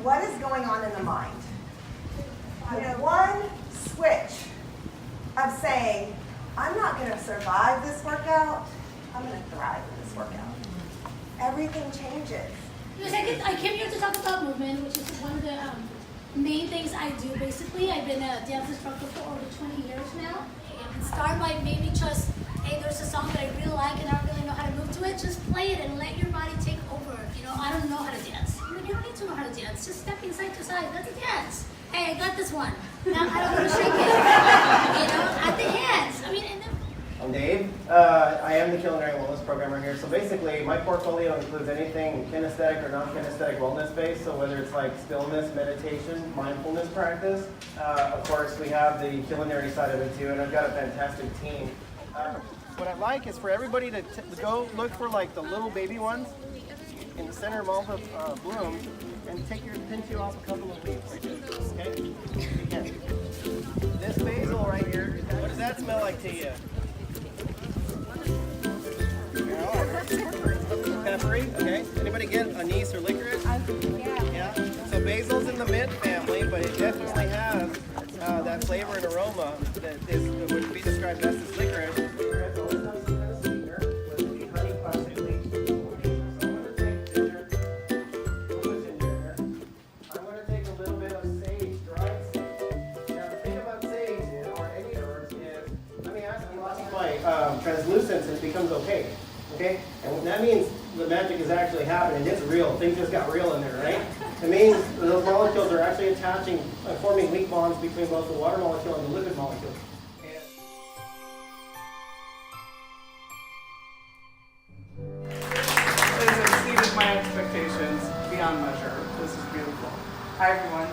what is going on in the mind? One switch of saying, I'm not going to survive this workout, I'm going to thrive in this workout. Everything changes. I came here to talk about movement, which is one of the main things I do basically. I've been a dance instructor for over 20 years now. And start by maybe just, hey, there's a song that I really like and I don't really know how to move to it. Just play it and let your body take over. I don't know how to dance. You don't need to know how to dance. Just stepping side to side. That's a dance. Hey, I got this one. Now I don't want to shake it. At the hands. And then I'm Dave. I am the culinary wellness programmer here. So basically, my portfolio includes anything kinesthetic or non-kinesthetic wellness based. So whether it's like stillness, meditation, mindfulness practice. Of course, we have the culinary side of it too, and I've got a fantastic team. What I like is for everybody to go look for like the little baby ones in the center of all the blooms, and pinch you off a couple of leaves. Okay? Again. This basil right here, what does that smell like to you? Peppery, okay. Anybody get anise or licorice? Yeah. So basil's in the mint family, but it definitely has that flavor and aroma that would be described best as licorice. Translucence, it becomes opaque, okay? And that means the magic is actually happening. It's real. Things just got real in there, right? It means those molecules are actually attaching, forming weak bonds between both the water molecule and the lipid molecule. It has exceeded my expectations beyond measure. This is beautiful. Hi, everyone.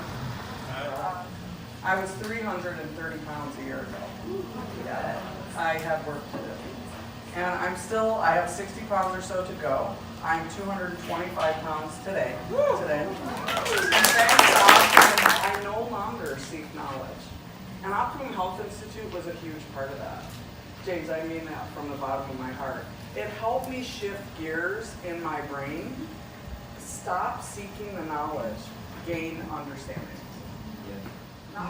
I was 330 pounds a year ago. I have work to do. And I have 60 pounds or so to go. I'm 225 pounds today. And thank God, I no longer seek knowledge. And Optimum Health Institute was a huge part of that. James, I mean that from the bottom of my heart. It helped me shift gears in my brain, stop seeking the knowledge, gain understanding.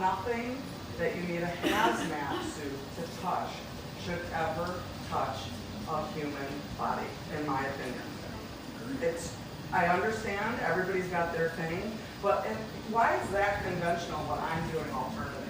Nothing that you need a hazmat suit to touch should ever touch a human body, in my opinion. I understand everybody's got their thing, but why is that conventional, but I'm doing alternative?